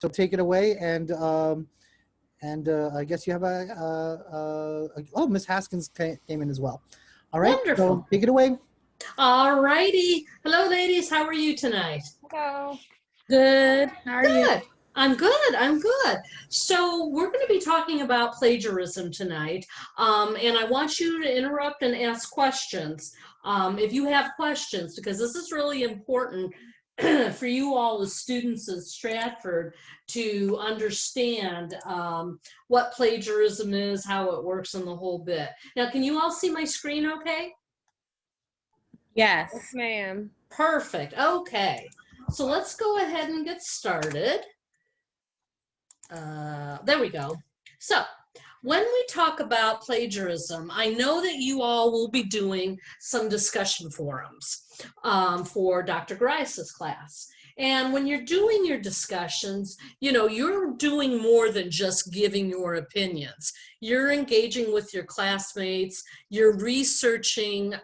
so take it away, and I guess you have oh, Miss Haskins came in as well. All right, Wonderful. so take it away. All righty. Hello, ladies. How are you tonight? Hello. Good. How are you? Good. I'm good. I'm good. So we're going to be talking about plagiarism tonight, and I want you to interrupt and ask questions if you have questions, because this is really important for you all as students at Stratford to understand what plagiarism is, how it works, and the whole bit. Now, can you all see my screen okay? Yes. Yes, ma'am. Perfect. Okay. So let's go ahead and get started. There we go. So when we talk about plagiarism, I know that you all will be doing some discussion forums for Dr. Grice's class. And when you're doing your discussions, you know, you're doing more than just giving your opinions. You're engaging with your classmates, you're researching,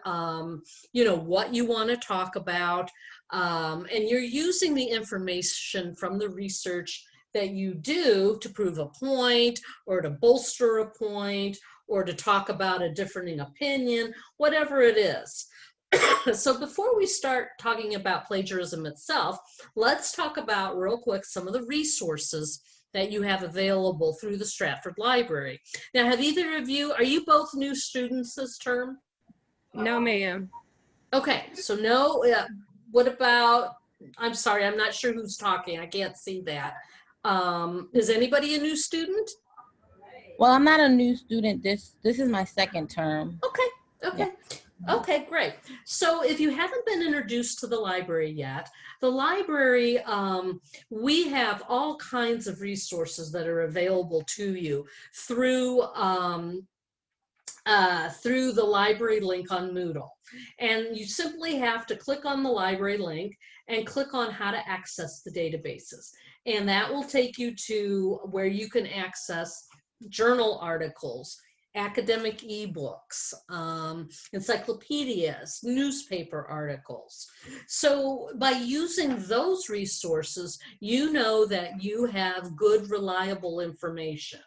you know, what you want to talk about, and you're using the information from the research that you do to prove a point or to bolster a point or to talk about a differing opinion, whatever it is. So before we start talking about plagiarism itself, let's talk about real quick some of the resources that you have available through the Stratford Library. Now, have either of you, are you both new students this term? No, ma'am. Okay, so no, what about, I'm sorry, I'm not sure who's talking. I can't see that. Is anybody a new student? Well, I'm not a new student. This is my second term. Okay, okay. Yeah. Okay, great. So if you haven't been introduced to the library yet, the library, we have all kinds of resources that are available to you through the library link on Moodle. And you simply have to click on the library link and click on how to access the databases. And that will take you to where you can access journal articles, academic ebooks, encyclopedias, newspaper articles. So by using those resources, you know that you have good, reliable information.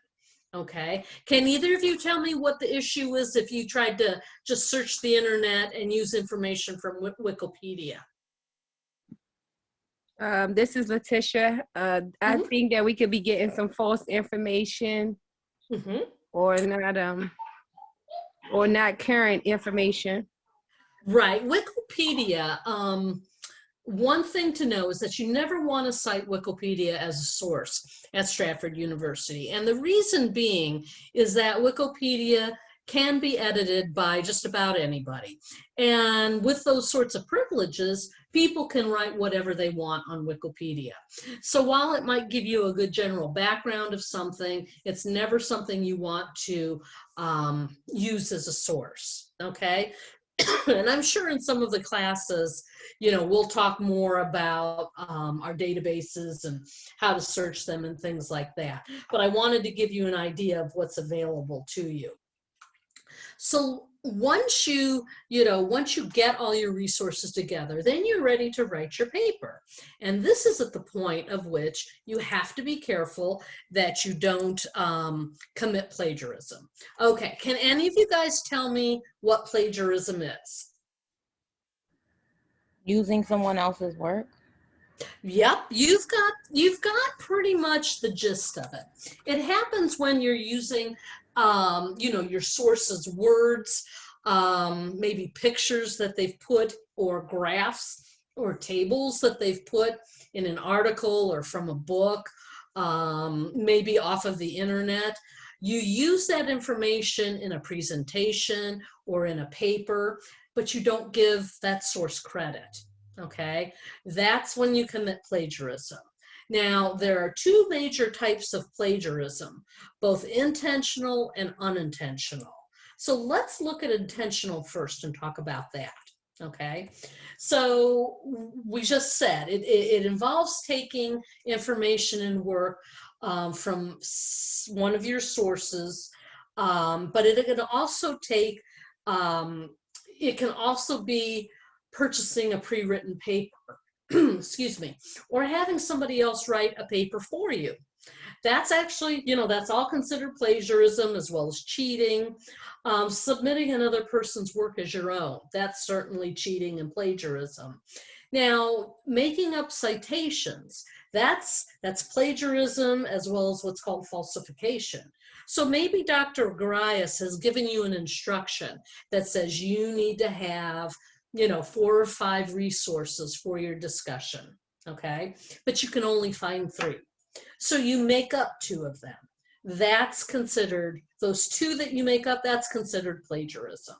Okay, can either of you tell me what the issue is if you tried to just search the internet and use information from Wikipedia? This is Letitia. I think that we could be getting some false information or not current information. Right, Wikipedia. One thing to know is that you never want to cite Wikipedia as a source at Stratford University. And the reason being is that Wikipedia can be edited by just about anybody. And with those sorts of privileges, people can write whatever they want on Wikipedia. So while it might give you a good general background of something, it's never something you want to use as a source, okay? And I'm sure in some of the classes, you know, we'll talk more about our databases and how to search them and things like that. But I wanted to give you an idea of what's available to you. So once you get all your resources together, then you're ready to write your paper. And this is at the point of which you have to be careful that you don't commit plagiarism. Okay, can any of you guys tell me what plagiarism is? Using someone else's work. Yep, you've got pretty much the gist of it. It happens when you're using you know, your source's words, maybe pictures that they've put, or graphs or tables that they've put in an article or from a book, maybe off of the internet. You use that information in a presentation or in a paper, but you don't give that source credit, okay? That's when you commit plagiarism. Now, there are two major types of plagiarism, both intentional and unintentional. So let's look at intentional first and talk about that, okay? So we just said it involves taking information and work from one of your sources, but it can also take, it can also be purchasing a pre-written paper excuse me, or having somebody else write a paper for you. That's actually, that's all considered plagiarism as well as cheating. Submitting another person's work as your own, that's certainly cheating and plagiarism. Now, making up citations, that's plagiarism as well as what's called falsification. So maybe Dr. Garias has given you an instruction that says you need to have, 4 or 5 resources for your discussion, okay? But you can only find 3. So you make up 2 of them. That's considered, those 2 that you make up, that's considered plagiarism,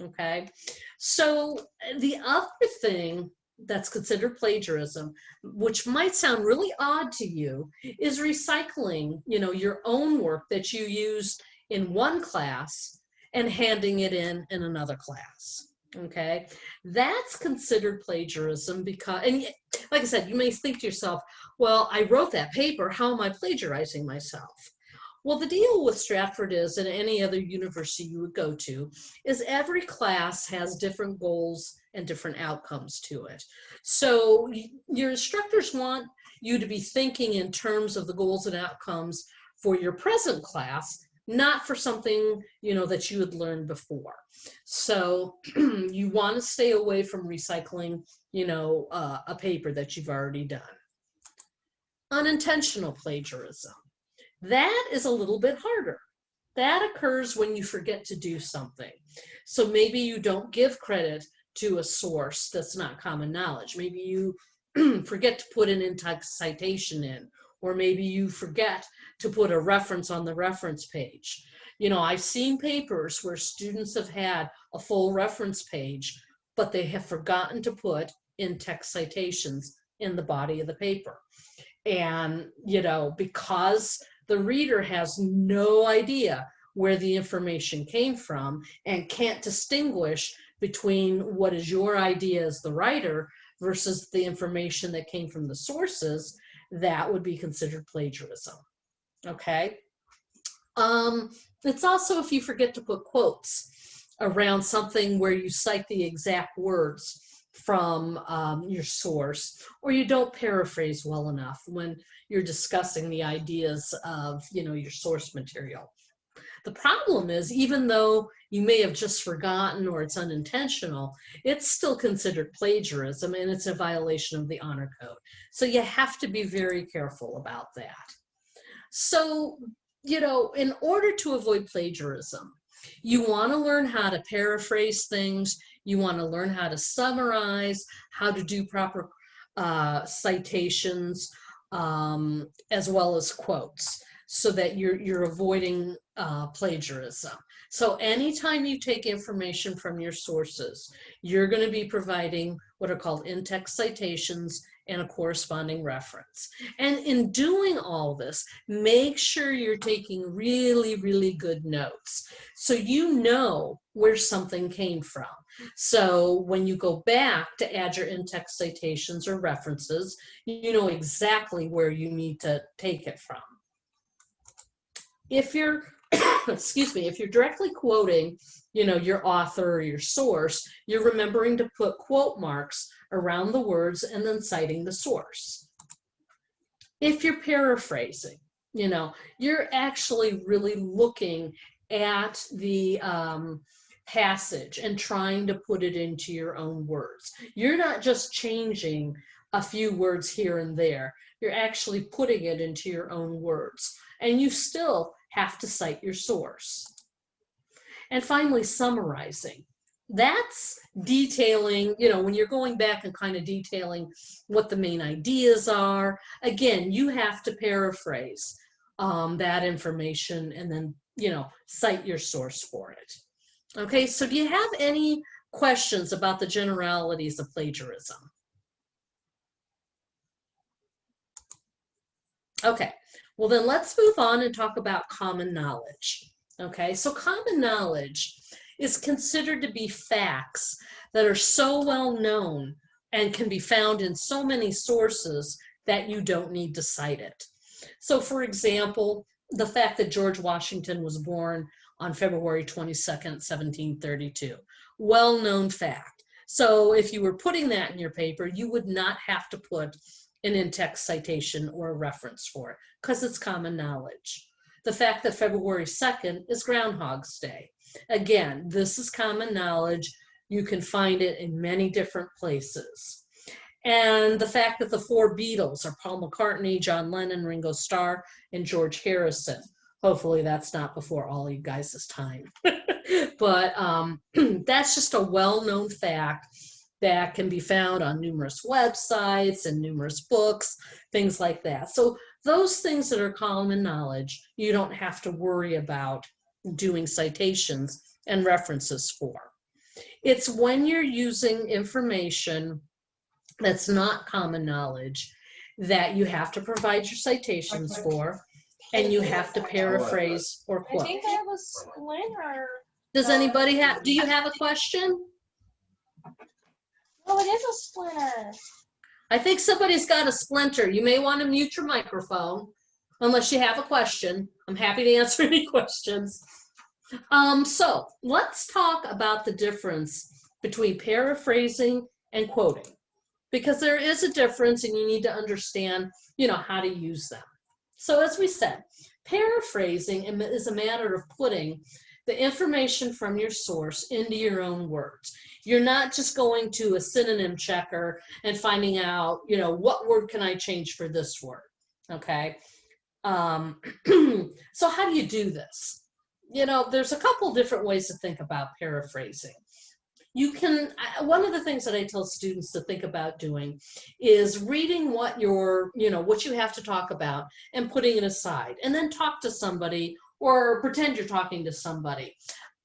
okay? So the other thing that's considered plagiarism, which might sound really odd to you, is recycling, your own work that you used in one class and handing it in another class. Okay, that's considered plagiarism because, and like I said, you may think to yourself, well, I wrote that paper, how am I plagiarizing myself? Well, the deal with Stratford is, and any other university you would go to, is every class has different goals and different outcomes to it. So your instructors want you to be thinking in terms of the goals and outcomes for your present class, not for something, that you had learned before. So you want to stay away from recycling, a paper that you've already done. Unintentional plagiarism. That is a little bit harder. That occurs when you forget to do something. So maybe you don't give credit to a source that's not common knowledge. Maybe you forget to put an in-text citation in, or maybe you forget to put a reference on the reference page. I've seen papers where students have had a full reference page, but they have forgotten to put in-text citations in the body of the paper. And, because the reader has no idea where the information came from and can't distinguish between what is your idea as the writer versus the information that came from the sources, that would be considered plagiarism. Okay. It's also if you forget to put quotes around something where you cite the exact words from your source, or you don't paraphrase well enough when you're discussing the ideas of, your source material. The problem is, even though you may have just forgotten or it's unintentional, it's still considered plagiarism and it's a violation of the honor code. So you have to be very careful about that. So, in order to avoid plagiarism, you want to learn how to paraphrase things. You want to learn how to summarize, how to do proper citations, as well as quotes, so that you're avoiding plagiarism. So anytime you take information from your sources, you're going to be providing what are called in-text citations and a corresponding reference. And in doing all this, make sure you're taking really, really good notes so you know where something came from. So when you go back to add your in-text citations or references, you know exactly where you need to take it from. If you're, excuse me, if you're directly quoting, your author or your source, you're remembering to put quote marks around the words and then citing the source. If you're paraphrasing, you're actually really looking at the passage and trying to put it into your own words. You're not just changing a few words here and there. You're actually putting it into your own words. And you still have to cite your source. And finally, summarizing. That's detailing, when you're going back and kind of detailing what the main ideas are. Again, you have to paraphrase that information and then, cite your source for it. Okay, so do you have any questions about the generalities of plagiarism? Okay, well then let's move on and talk about common knowledge. Okay, so common knowledge is considered to be facts that are so well known and can be found in so many sources that you don't need to cite it. So for example, the fact that George Washington was born on February 22nd, 1732, well-known fact. So if you were putting that in your paper, you would not have to put an in-text citation or a reference for it because it's common knowledge. The fact that February 2nd is Groundhog's Day. Again, this is common knowledge. You can find it in many different places. And the fact that the 4 Beatles are Paul McCartney, John Lennon, Ringo Starr, and George Harrison. Hopefully that's not before all you guys' time. But that's just a well-known fact that can be found on numerous websites and numerous books, things like that. So those things that are common knowledge, you don't have to worry about doing citations and references for. It's when you're using information that's not common knowledge that you have to provide your citations for, and you have to paraphrase or quote. I think I have a splinter. Does anybody have, do you have a question? Oh, it is a splinter. I think somebody's got a splinter. You may want to mute your microphone unless you have a question. I'm happy to answer any questions. So let's talk about the difference between paraphrasing and quoting, because there is a difference and you need to understand, how to use them. So as we said, paraphrasing is a matter of putting the information from your source into your own words. You're not just going to a synonym checker and finding out, what word can I change for this word, okay? So how do you do this? There's a couple different ways to think about paraphrasing. You can, one of the things that I tell students to think about doing is reading what what you have to talk about and putting it aside, and then talk to somebody or pretend you're talking to somebody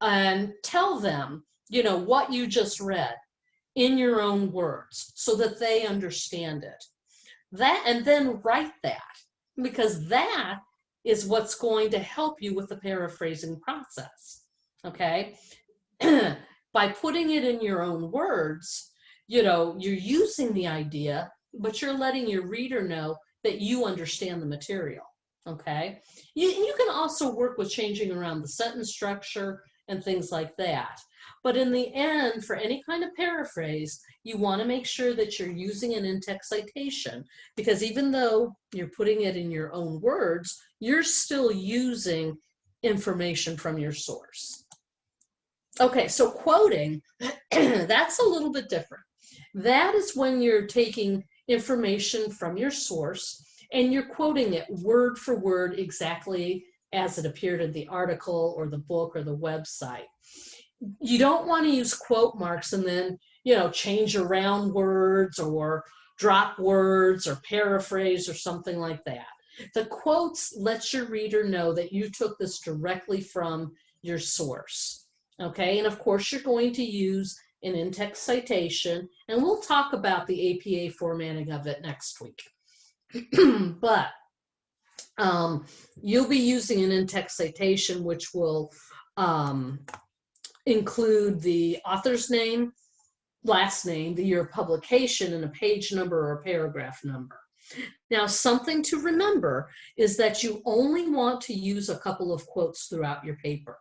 and tell them, what you just read in your own words so that they understand it. And then write that, because that is what's going to help you with the paraphrasing process, okay? By putting it in your own words, you're using the idea, but you're letting your reader know that you understand the material, okay? You can also work with changing around the sentence structure and things like that. But in the end, for any kind of paraphrase, you want to make sure that you're using an in-text citation, because even though you're putting it in your own words, you're still using information from your source. Okay, so quoting, that's a little bit different. That is when you're taking information from your source and you're quoting it word for word exactly as it appeared in the article or the book or the website. You don't want to use quote marks and then, change around words or drop words or paraphrase or something like that. The quotes let your reader know that you took this directly from your source. Okay, and of course you're going to use an in-text citation, and we'll talk about the APA formatting of it next week. But you'll be using an in-text citation, which will include the author's name, last name, the year of publication, and a page number or a paragraph number. Now, something to remember is that you only want to use a couple of quotes throughout your paper.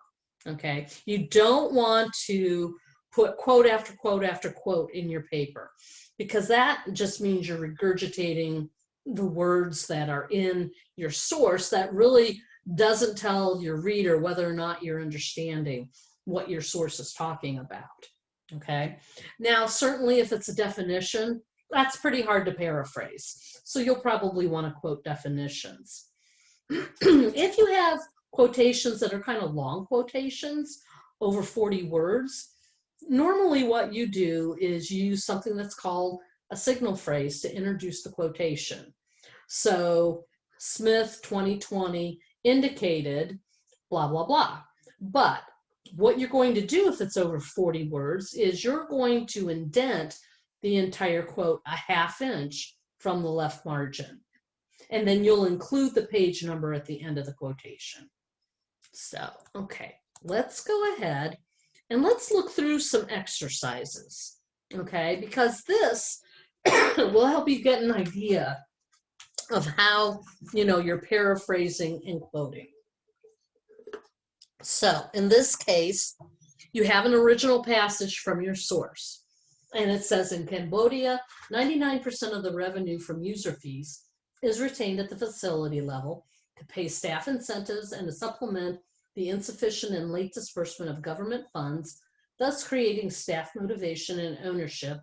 Okay, you don't want to put quote after quote after quote in your paper, because that just means you're regurgitating the words that are in your source. That really doesn't tell your reader whether or not you're understanding what your source is talking about. Okay, now certainly if it's a definition, that's pretty hard to paraphrase, so you'll probably want to quote definitions. If you have quotations that are kind of long quotations, over 40 words, normally what you do is you use something that's called a signal phrase to introduce the quotation. So Smith 2020 indicated blah, blah, blah. But what you're going to do if it's over 40 words is you're going to indent the entire quote a ½ inch from the left margin. And then you'll include the page number at the end of the quotation. So, okay, let's go ahead and let's look through some exercises, okay? Because this will help you get an idea of how, you're paraphrasing and quoting. So, in this case, you have an original passage from your source. And it says in Cambodia, 99% of the revenue from user fees is retained at the facility level to pay staff incentives and to supplement the insufficient and late disbursement of government funds, thus creating staff motivation and ownership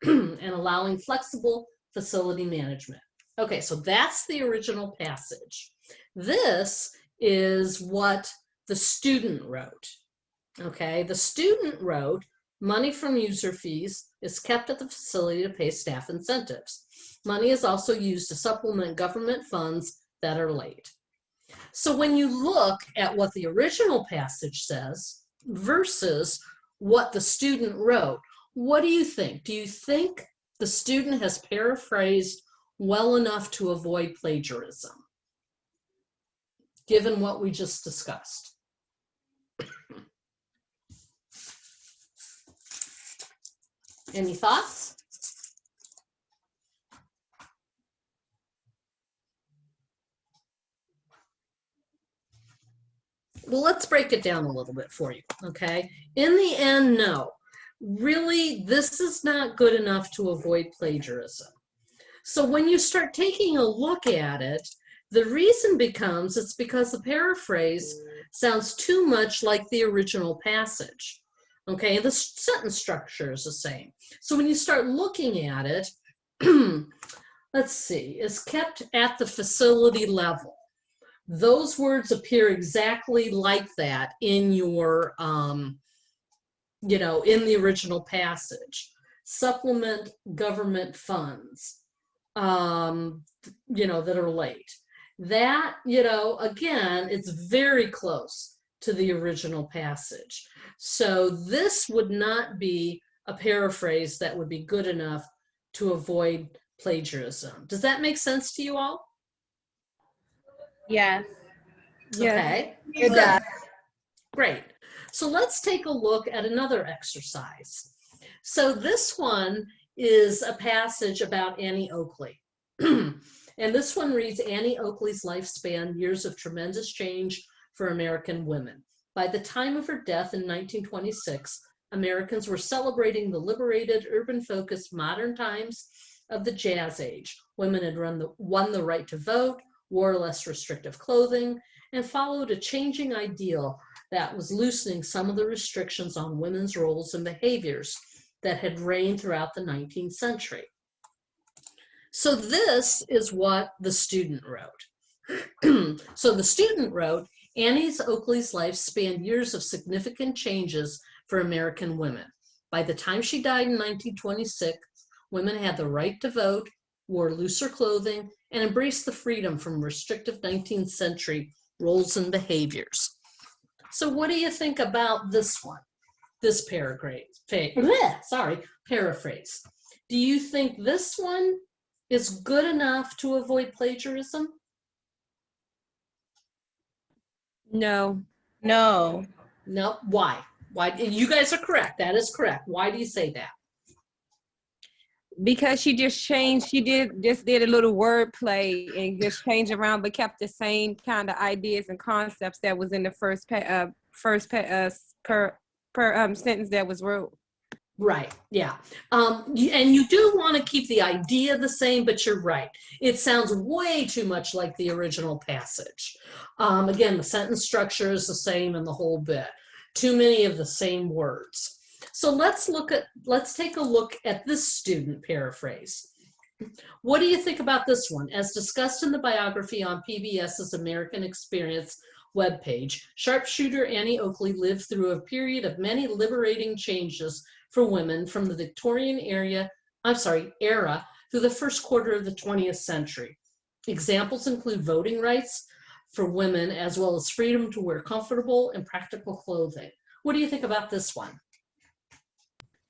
and allowing flexible facility management. Okay, so that's the original passage. This is what the student wrote. Okay, the student wrote, money from user fees is kept at the facility to pay staff incentives. Money is also used to supplement government funds that are late. So when you look at what the original passage says versus what the student wrote, what do you think? Do you think the student has paraphrased well enough to avoid plagiarism, given what we just discussed? Any thoughts? Well, let's break it down a little bit for you, okay? In the end, no. Really, this is not good enough to avoid plagiarism. So when you start taking a look at it, the reason becomes it's because the paraphrase sounds too much like the original passage. Okay, the sentence structure is the same. So when you start looking at it, let's see, is kept at the facility level. Those words appear exactly like that in your, you know, in the original passage. Supplement government funds, you know, that are late. That, you know, again, it's very close to the original passage. So this would not be a paraphrase that would be good enough to avoid plagiarism. Does that make sense to you all? Yes. Okay. It Good. does. Great. So let's take a look at another exercise. So this one is a passage about Annie Oakley. And this one reads, Annie Oakley's lifespan, years of tremendous change for American women. By the time of her death in 1926, Americans were celebrating the liberated, urban-focused modern times of the Jazz Age. Women had won the right to vote, wore less restrictive clothing, and followed a changing ideal that was loosening some of the restrictions on women's roles and behaviors that had reigned throughout the 19th century. So this is what the student wrote. So the student wrote, Annie Oakley's life spanned years of significant changes for American women. By the time she died in 1926, women had the right to vote, wore looser clothing, and embraced the freedom from restrictive 19th century roles and behaviors. So what do you think about this one, this paraphrase? Do you think this one is good enough to avoid plagiarism? No. No. No. Why? Why? You guys are correct. That is correct. Why do you say that? Because she just changed, just did a little wordplay and just changed around, but kept the same kind of ideas and concepts that was in the first sentence that was wrote. Right, yeah. And you do want to keep the idea the same, but you're right. It sounds way too much like the original passage. Again, the sentence structure is the same and the whole bit. Too many of the same words. So let's take a look at this student paraphrase. What do you think about this one? As discussed in the biography on PBS's American Experience webpage, sharpshooter Annie Oakley lived through a period of many liberating changes for women from the Victorian era through the first quarter of the 20th century. Examples include voting rights for women, as well as freedom to wear comfortable and practical clothing. What do you think about this one?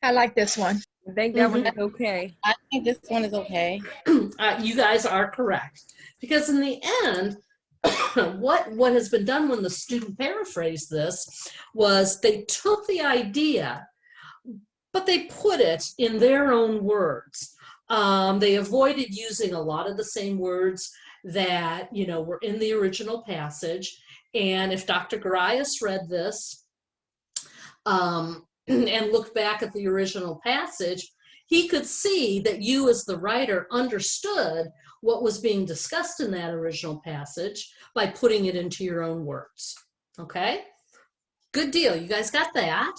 I like this one. I think that one is okay. I think this one is okay. You guys are correct. Because in the end, what has been done when the student paraphrased this was they took the idea, but they put it in their own words. They avoided using a lot of the same words that, you know, were in the original passage. And if Dr. Garias read this, and looked back at the original passage, he could see that you as the writer understood what was being discussed in that original passage by putting it into your own words. Okay? Good deal. You guys got that?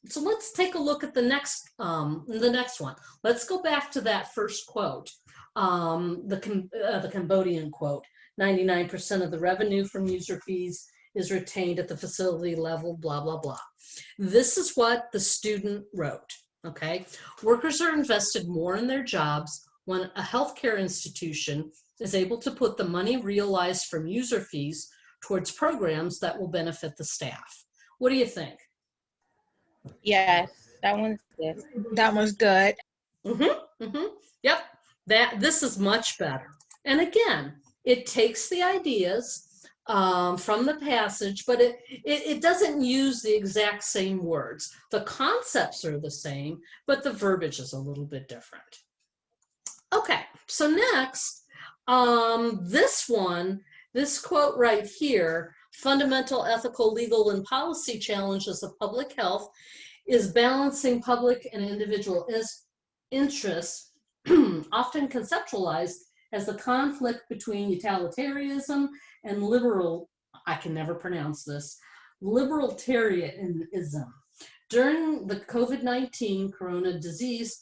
So let's take a look at the next one. Let's go back to that first quote, the Cambodian quote. 99% of the revenue from user fees is retained at the facility level, blah, blah, blah. This is what the student wrote, okay? Workers are invested more in their jobs when a healthcare institution is able to put the money realized from user fees towards programs that will benefit the staff. What do you think? Yes, that one's good. That one's good. Yep, this is much better. And again, it takes the ideas from the passage, but it doesn't use the exact same words. The concepts are the same, but the verbiage is a little bit different. Okay, so next, this quote right here, fundamental ethical, legal, and policy challenges of public health is balancing public and individual interests, often conceptualized as the conflict between utilitarianism and I can never pronounce this, libertarianism. During the COVID-19 corona disease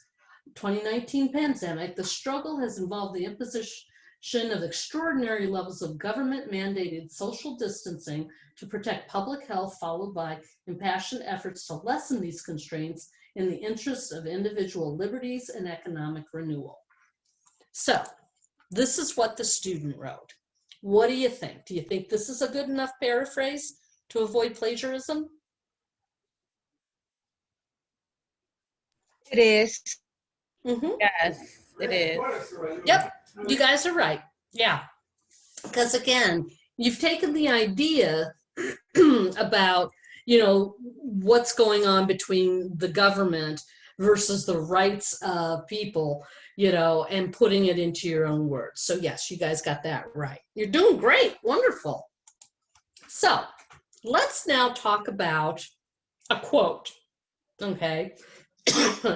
2019 pandemic, the struggle has involved the imposition of extraordinary levels of government-mandated social distancing to protect public health, followed by impassioned efforts to lessen these constraints in the interests of individual liberties and economic renewal. So, this is what the student wrote. What do you think? Do you think this is a good enough paraphrase to avoid plagiarism? It is. Yes, it is. Yep, you guys are right. Yeah, because again, you've taken the idea about, what's going on between the government versus the rights of people, and putting it into your own words. So yes, you guys got that right. You're doing great. Wonderful. So let's now talk about a quote. Okay.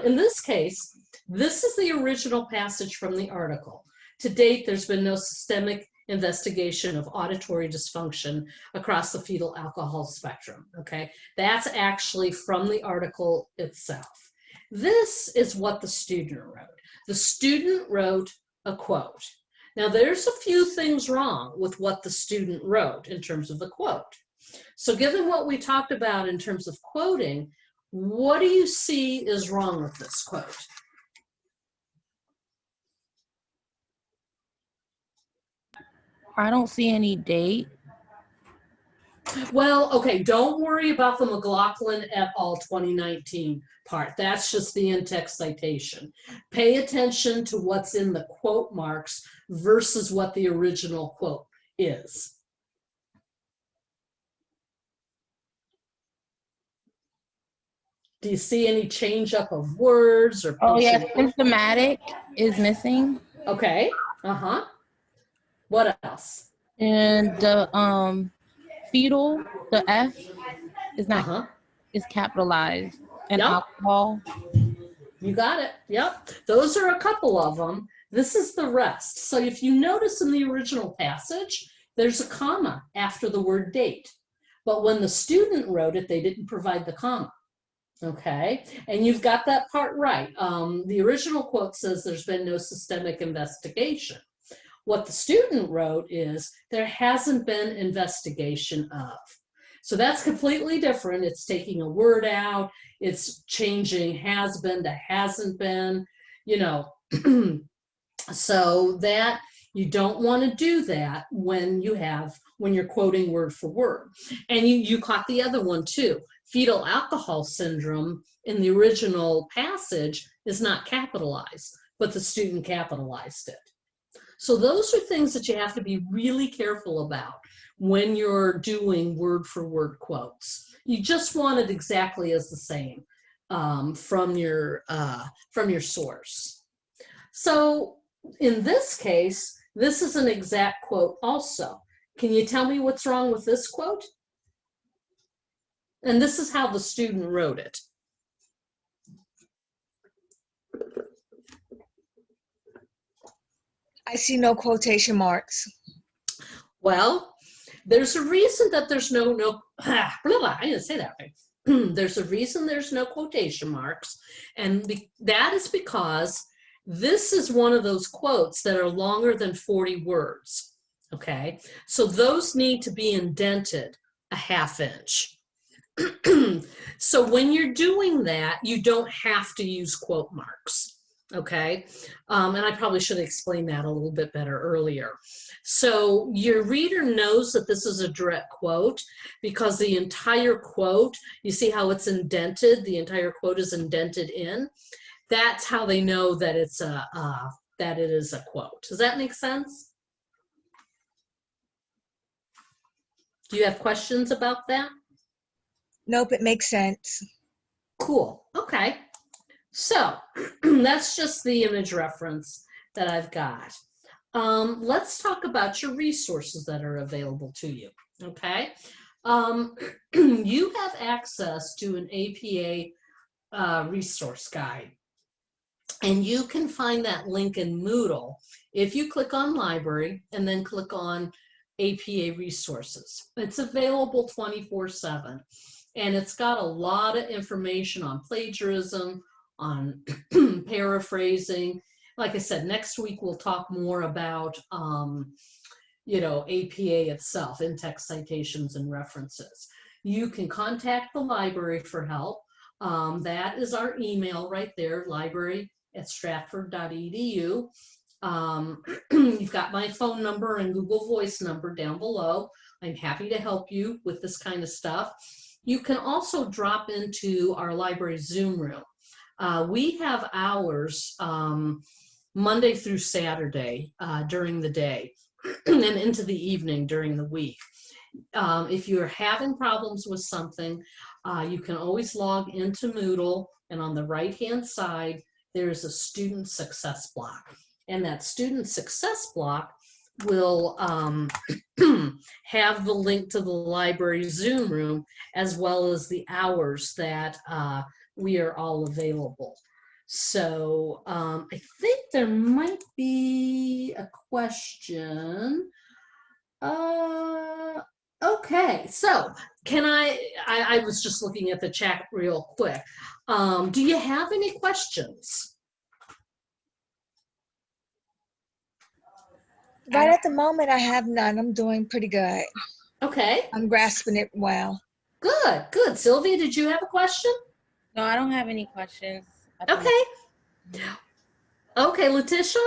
In this case, this is the original passage from the article. To date, there's been no systemic investigation of auditory dysfunction across the fetal alcohol spectrum. Okay. That's actually from the article itself. This is what the student wrote. The student wrote a quote. Now, there's a few things wrong with what the student wrote in terms of the quote. So given what we talked about in terms of quoting, what do you see is wrong with this quote? I don't see any date. Well, okay, don't worry about the McLaughlin et al. 2019 part. That's just the in-text citation. Pay attention to what's in the quote marks versus what the original quote is. Do you see any change up of words or? Oh yeah, symptomatic is missing. Okay, What else? And the fetal, the F is not is capitalized. And Yep. alcohol. You got it. Yep. Those are a couple of them. This is the rest. So if you notice in the original passage, there's a comma after the word date. But when the student wrote it, they didn't provide the comma. Okay. And you've got that part right. The original quote says there's been no systemic investigation. What the student wrote is there hasn't been investigation of. So that's completely different. It's taking a word out. It's changing has been to hasn't been, So that you don't want to do that when you're quoting word for word. And you caught the other one too. Fetal alcohol syndrome in the original passage is not capitalized, but the student capitalized it. So those are things that you have to be really careful about when you're doing word for word quotes. You just want it exactly as the same from your source. So in this case, this is an exact quote also. Can you tell me what's wrong with this quote? And this is how the student wrote it. I see no quotation marks. Well, there's a reason that there's no, blah, blah, I didn't say that right. There's a reason there's no quotation marks, and that is because this is one of those quotes that are longer than 40 words, okay? So those need to be indented a ½ inch. So when you're doing that, you don't have to use quote marks, okay? And I probably should have explained that a little bit better earlier. So your reader knows that this is a direct quote because the entire quote, you see how it's indented, the entire quote is indented in. That's how they know that it's that it is a quote. Does that make sense? Do you have questions about that? Nope, it makes sense. Cool. Okay. So that's just the image reference that I've got. Let's talk about your resources that are available to you. Okay. You have access to an APA resource guide, and you can find that link in Moodle if you click on Library and then click on APA resources. It's available 24/7. And it's got a lot of information on plagiarism, on paraphrasing. Like I said, next week we'll talk more about, you know, APA itself, in-text citations and references. You can contact the library for help. That is our email right there, library@stratford.edu. You've got my phone number and Google Voice number down below. I'm happy to help you with this kind of stuff. You can also drop into our library Zoom room. We have hours Monday through Saturday during the day and into the evening during the week. If you're having problems with something, you can always log into Moodle, and on the right-hand side, there's a student success block. And that student success block will have the link to the library Zoom room, as well as the hours that we are all available. So I think there might be a question. Okay, so can I was just looking at the chat real quick. Do you have any questions? Right at the moment, I have none. I'm doing pretty good. Okay. I'm grasping it well. Good, good. Sylvia, did you have a question? No, I don't have any questions. Okay. Okay, Letitia?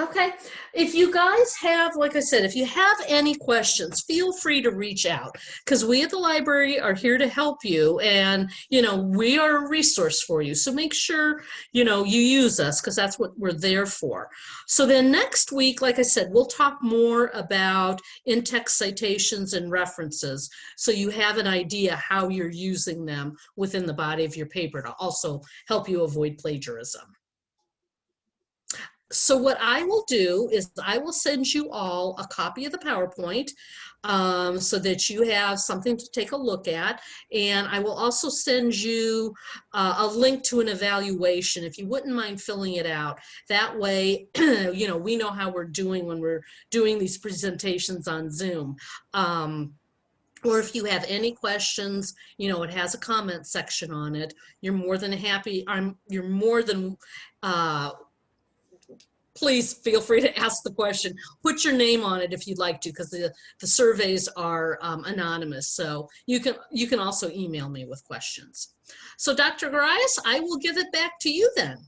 Okay. If you guys have, like I said, if you have any questions, feel free to reach out, because we at the library are here to help you, and, you know, we are a resource for you. So make sure, you know, you use us, because that's what we're there for. So then next week, like I said, we'll talk more about in-text citations and references, so you have an idea how you're using them within the body of your paper to also help you avoid plagiarism. So what I will do is I will send you all a copy of the PowerPoint so that you have something to take a look at. And I will also send you a link to an evaluation, if you wouldn't mind filling it out. That way, you know, we know how we're doing when we're doing these presentations on Zoom. Or if you have any questions, you know, it has a comment section on it. You're more than happy, you're more than, please feel free to ask the question. Put your name on it if you'd like to, because the surveys are anonymous. So you can also email me with questions. So Dr. Garias, I will give it back to you then.